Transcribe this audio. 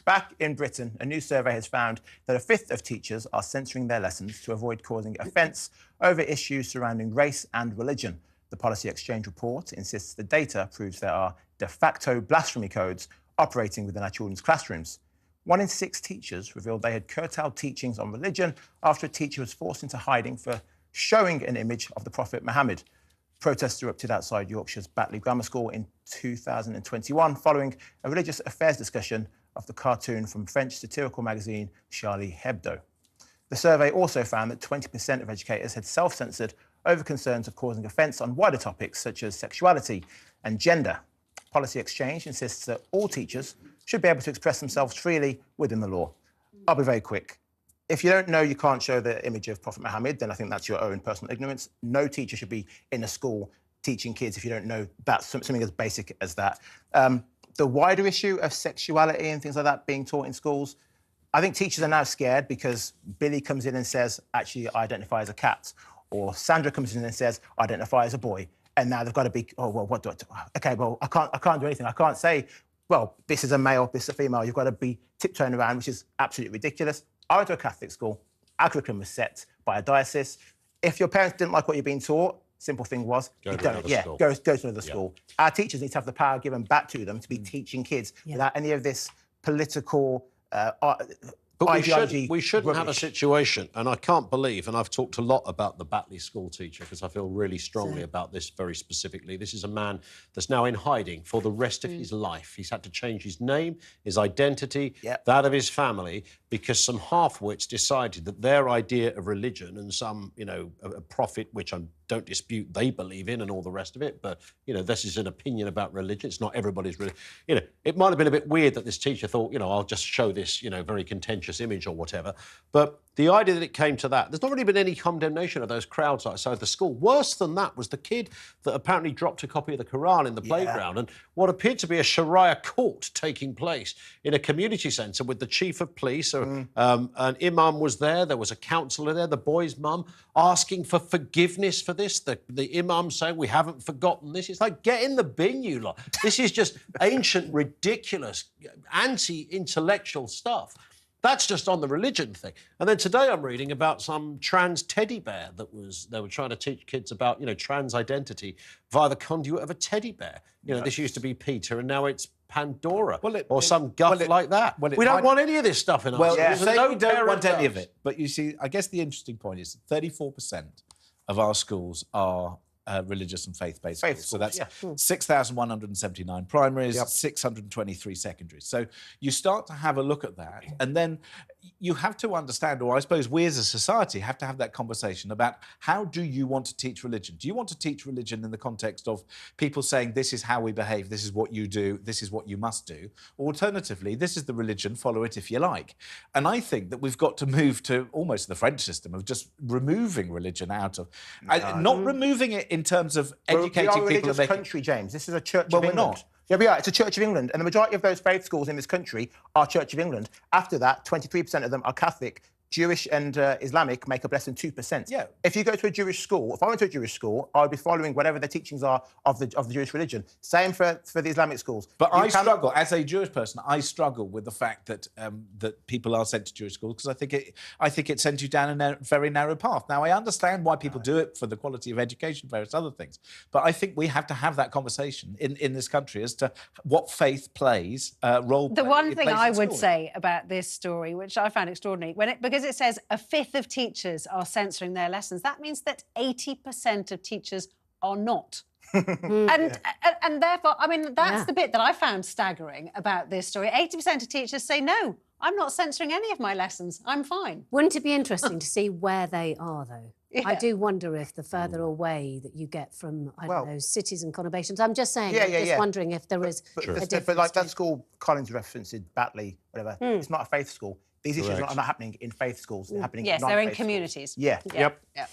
Back in Britain, a new survey has found that a fifth of teachers are censoring their lessons to avoid causing offence over issues surrounding race and religion. The Policy Exchange report insists the data proves there are de facto blasphemy codes operating within our children's classrooms. 1 in 6 teachers revealed they had curtailed teachings on religion after a teacher was forced into hiding for showing an image of the Prophet Muhammad. Protests erupted outside Yorkshire's Batley Grammar School in 2021 following a religious affairs discussion of the cartoon from French satirical magazine Charlie Hebdo. The survey also found that 20% of educators had self-censored over concerns of causing offence on wider topics such as sexuality and gender. Policy Exchange insists that all teachers should be able to express themselves freely within the law. I'll be very quick. If you don't know you can't show the image of Prophet Muhammad, then I think that's your own personal ignorance. No teacher should be in a school teaching kids if you don't know that's something as basic as that. The wider issue of sexuality and things like that being taught in schools, I think teachers are now scared because Billy comes in and says, actually, I identify as a cat. Or Sandra comes in and says, I identify as a boy. And now they've got to be, oh, well, what do I do? OK, well, I can't do anything. I can't say, well, this is a male, this is a female. You've got to be tiptoeing around, which is absolutely ridiculous. I went to a Catholic school. Our curriculum was set by a diocese. If your parents didn't like what you're being taught, simple thing was, go to another school. Our teachers need to have the power given back to them to be teaching kids without any of this political But we shouldn't have a situation, and I can't believe, and I've talked a lot about the Batley school teacher because I feel really strongly about this very specifically. This is a man that's now in hiding for the rest of his life. He's had to change his name, his identity, that of his family, because some half-wits decided that their idea of religion and some, you know, a prophet, which I don't dispute they believe in and all the rest of it, but, you know, this is an opinion about religion. It's not everybody's religion. You know, it might have been a bit weird that this teacher thought, you know, I'll just show this, you know, very contentious image or whatever. But the idea that it came to that, there's not really been any condemnation of those crowds outside the school. Worse than that was the kid that apparently dropped a copy of the Quran in the playground and what appeared to be a Sharia court taking place in a community centre with the chief of police. An imam was there was a counsellor there, the boy's mum, asking for forgiveness for this. The imam saying, we haven't forgotten this. It's like, get in the bin, you lot. This is just ancient, ridiculous, anti-intellectual stuff. That's just on the religion thing. And then today I'm reading about some trans teddy bear they were trying to teach kids about, you know, trans identity via the conduit of a teddy bear. You know, this used to be Peter and now it's Pandora or some guff like that. We don't want any of this stuff in our schools. Well, we don't want any of it. But you see, I guess the interesting point is 34% of our schools are religious and faith-based schools. So that's 6,179 primaries, 623 secondaries. So you start to have a look at that, and then you have to understand, or I suppose we as a society have to have that conversation about how do you want to teach religion? Do you want to teach religion in the context of people saying this is how we behave, this is what you do, this is what you must do? Or alternatively, this is the religion, follow it if you like. And I think that we've got to move to almost the French system of just removing religion out of... not removing it in terms of educating people... We are a religious country, James. This is a Church of England. Well, we're not. Yeah, we are. It's a Church of England. And the majority of those faith schools in this country are Church of England. After that, 23% of them are Catholic. Jewish and Islamic make up less than 2%. Yeah. If you go to a Jewish school, if I went to a Jewish school, I would be following whatever the teachings are of the Jewish religion. Same for the Islamic schools. But I struggle, as a Jewish person, I struggle with the fact that that people are sent to Jewish schools because I think it sends you down a very narrow path. Now, I understand why people do it for the quality of education, various other things. But I think we have to have that conversation in this country as to what faith plays, role. The one thing I would say about this story, which I found extraordinary, because it says a fifth of teachers are censoring their lessons, that means that 80% of teachers are not. and therefore, I mean, that's the bit that I found staggering about this story. 80% of teachers say, no, I'm not censoring any of my lessons. I'm fine. Wouldn't it be interesting to see where they are, though? Yeah. I do wonder if the further away that you get from, I don't know, cities and conurbations. I'm just saying, just wondering if there is a difference. But like that school Collins referenced, Batley, whatever, it's not a faith school. These issues are not happening in faith schools. They're happening in non-faith they're in communities. Schools. Yeah. Yep.